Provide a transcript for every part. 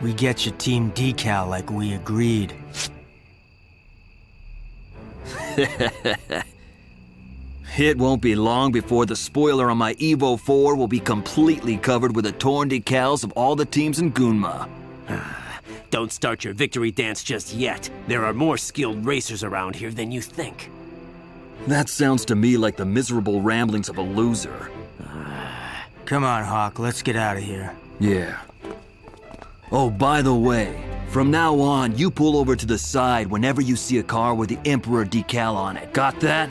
We get your team decal like we agreed. It won't be long before the spoiler on my Evo 4 will be completely covered with the torn decals of all the teams in Gunma. Don't start your victory dance just yet. There are more skilled racers around here than you think. That sounds to me like the miserable ramblings of a loser. Come on, Hawk, let's get out of here. Yeah. Oh, by the way, from now on, you pull over to the side whenever you see a car with the Emperor decal on it. Got that?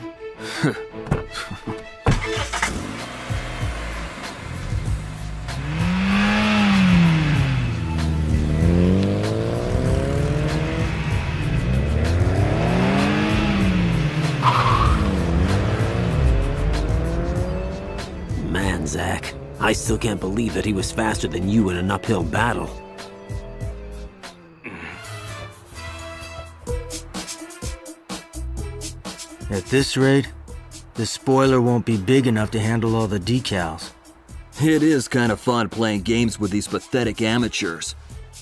Man, Zach, I still can't believe that he was faster than you in an uphill battle. At this rate, the spoiler won't be big enough to handle all the decals. It is kind of fun playing games with these pathetic amateurs.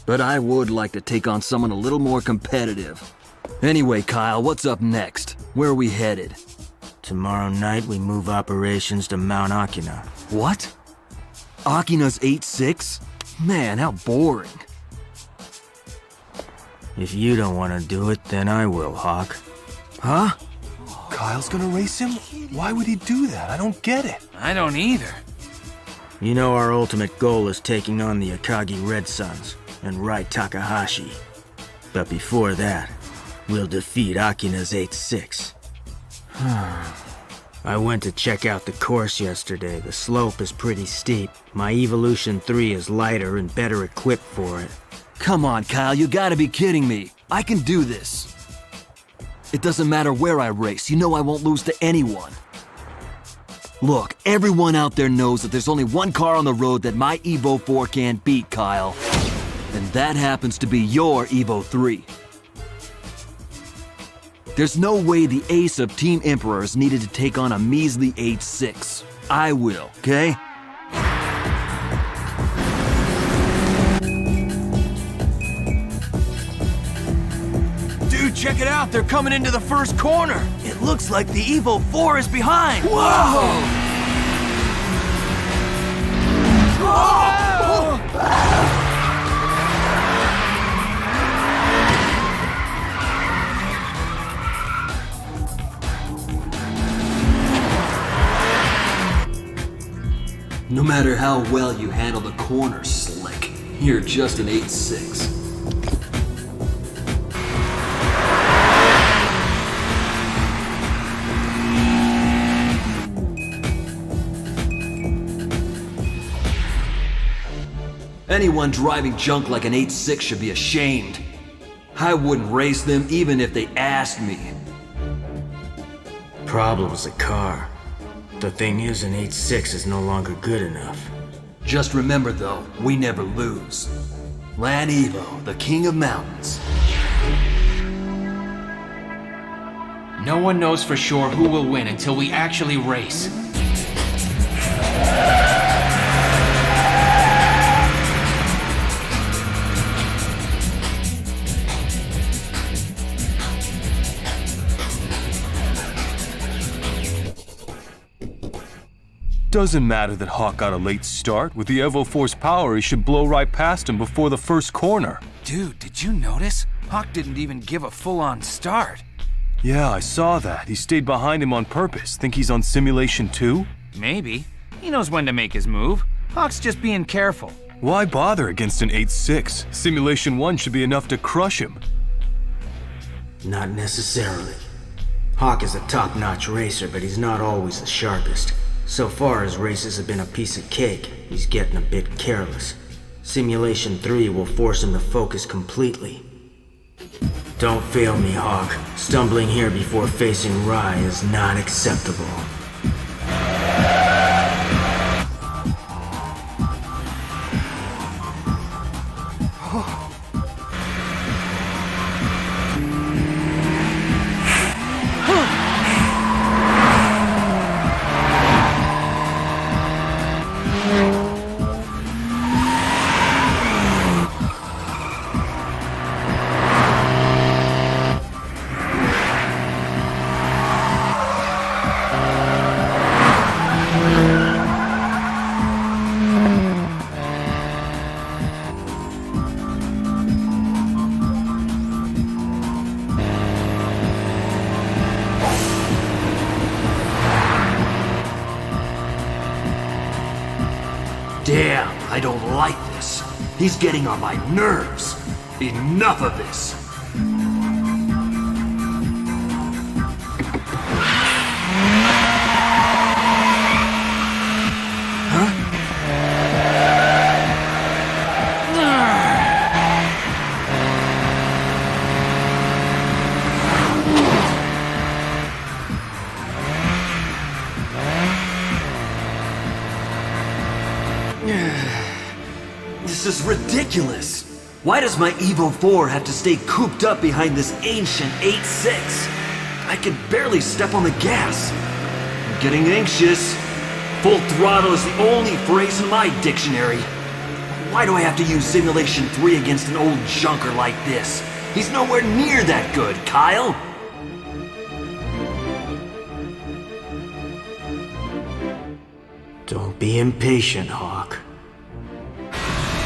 But I would like to take on someone a little more competitive. Anyway, Kyle, what's up next? Where are we headed? Tomorrow night, we move operations to Mount Akina. What? Akina's 8-6? Man, how boring. If you don't want to do it, then I will, Hawk. Huh? Kyle's gonna race him? Why would he do that? I don't get it. I don't either. You know our ultimate goal is taking on the Akagi Red Suns and Rai Takahashi. But before that, we'll defeat Akina's 8-6. I went to check out the course yesterday. The slope is pretty steep. My Evolution 3 is lighter and better equipped for it. Come on, Kyle, you gotta be kidding me. I can do this. It doesn't matter where I race. You know I won't lose to anyone. Look, everyone out there knows that there's only one car on the road that my Evo 4 can't beat, Kyle. And that happens to be your Evo 3. There's no way the ace of Team Emperor is needed to take on a measly 8-6. I will, okay? Dude, check it out. They're coming into the first corner. It looks like the Evo 4 is behind. Whoa! No matter how well you handle the corner, Slick, you're just an 8-6. Anyone driving junk like an 8-6 should be ashamed. I wouldn't race them even if they asked me. Problem's the car. The thing is, an 8-6 is no longer good enough. Just remember though, we never lose. Lan Evo, the king of mountains. No one knows for sure who will win until we actually race. Doesn't matter that Hawk got a late start. With the Evo 4's power, he should blow right past him before the first corner. Dude, did you notice? Hawk didn't even give a full-on start. Yeah, I saw that. He stayed behind him on purpose. Think he's on Simulation 2? Maybe. He knows when to make his move. Hawk's just being careful. Why bother against an 8-6? Simulation 1 should be enough to crush him. Not necessarily. Hawk is a top-notch racer, but he's not always the sharpest. So far, his races have been a piece of cake. He's getting a bit careless. Simulation 3 will force him to focus completely. Don't fail me, Hawk. Stumbling here before facing Rai is not acceptable. He's getting on my nerves. Enough of this. This is ridiculous. Why does my Evo 4 have to stay cooped up behind this ancient 8.6? I can barely step on the gas. I'm getting anxious. Full throttle is the only phrase in my dictionary. Why do I have to use Simulation 3 against an old junker like this? He's nowhere near that good, Kyle. Don't be impatient, Hawk.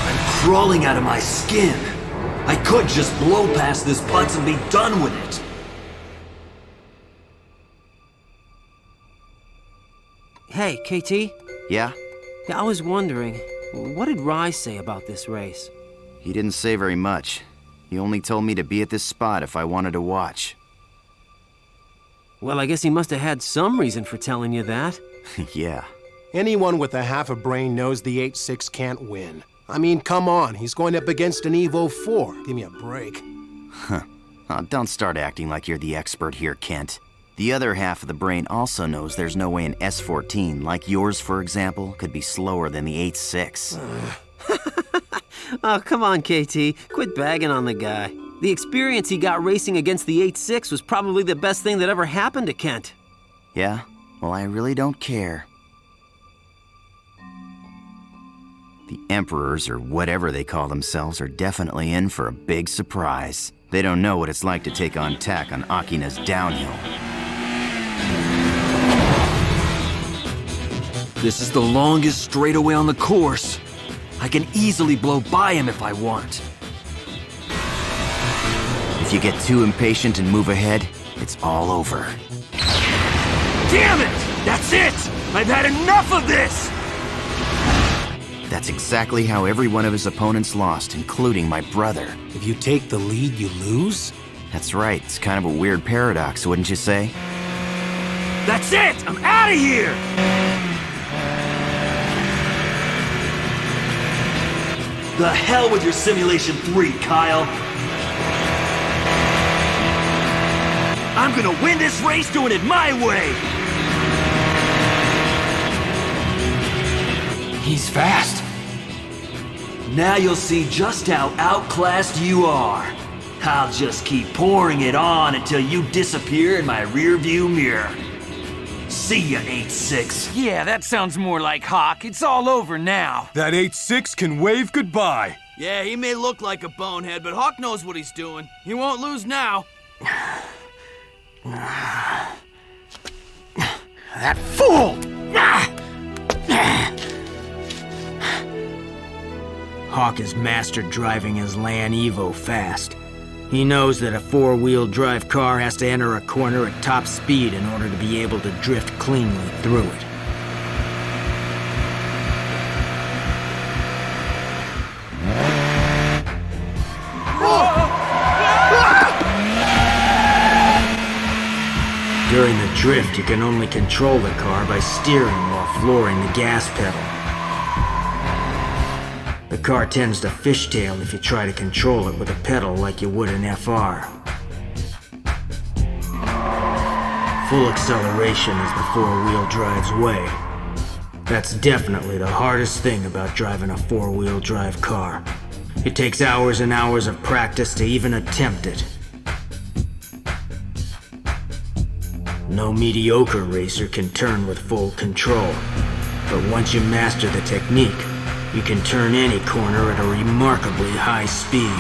I'm crawling out of my skin. I could just blow past this putz and be done with it. Hey, KT? Yeah? Yeah, I was wondering, what did Rye say about this race? He didn't say very much. He only told me to be at this spot if I wanted to watch. Well, I guess he must have had some reason for telling you that. Yeah. Anyone with a half a brain knows the 8.6 can't win. I mean, come on, he's going up against an Evo 4. Give me a break. Oh, don't start acting like you're the expert here, Kent. The other half of the brain also knows there's no way an S14, like yours for example, could be slower than the 8.6. Oh, come on, KT. Quit bagging on the guy. The experience he got racing against the 8.6 was probably the best thing that ever happened to Kent. Yeah? Well, I really don't care. The Emperors, or whatever they call themselves, are definitely in for a big surprise. They don't know what it's like to take on tack on Akina's downhill. This is the longest straightaway on the course. I can easily blow by him if I want. If you get too impatient and move ahead, it's all over. Damn it! That's it! I've had enough of this! That's exactly how every one of his opponents lost, including my brother. If you take the lead, you lose? That's right, it's kind of a weird paradox, wouldn't you say? That's it! I'm out of here! The hell with your Simulation 3, Kyle! I'm gonna win this race doing it my way! He's fast. Now you'll see just how outclassed you are. I'll just keep pouring it on until you disappear in my rearview mirror. See ya, 8.6. Yeah, that sounds more like Hawk. It's all over now. That 8.6 can wave goodbye. Yeah, he may look like a bonehead, but Hawk knows what he's doing. He won't lose now. That fool! Hawk has mastered driving his Land Evo fast. He knows that a four-wheel drive car has to enter a corner at top speed in order to be able to drift cleanly through it. During the drift, you can only control the car by steering while flooring the gas pedal. The car tends to fishtail if you try to control it with a pedal like you would an FR. Full acceleration is the four-wheel drive's way. That's definitely the hardest thing about driving a four-wheel drive car. It takes hours and hours of practice to even attempt it. No mediocre racer can turn with full control, but once you master the technique, you can turn any corner at a remarkably high speed.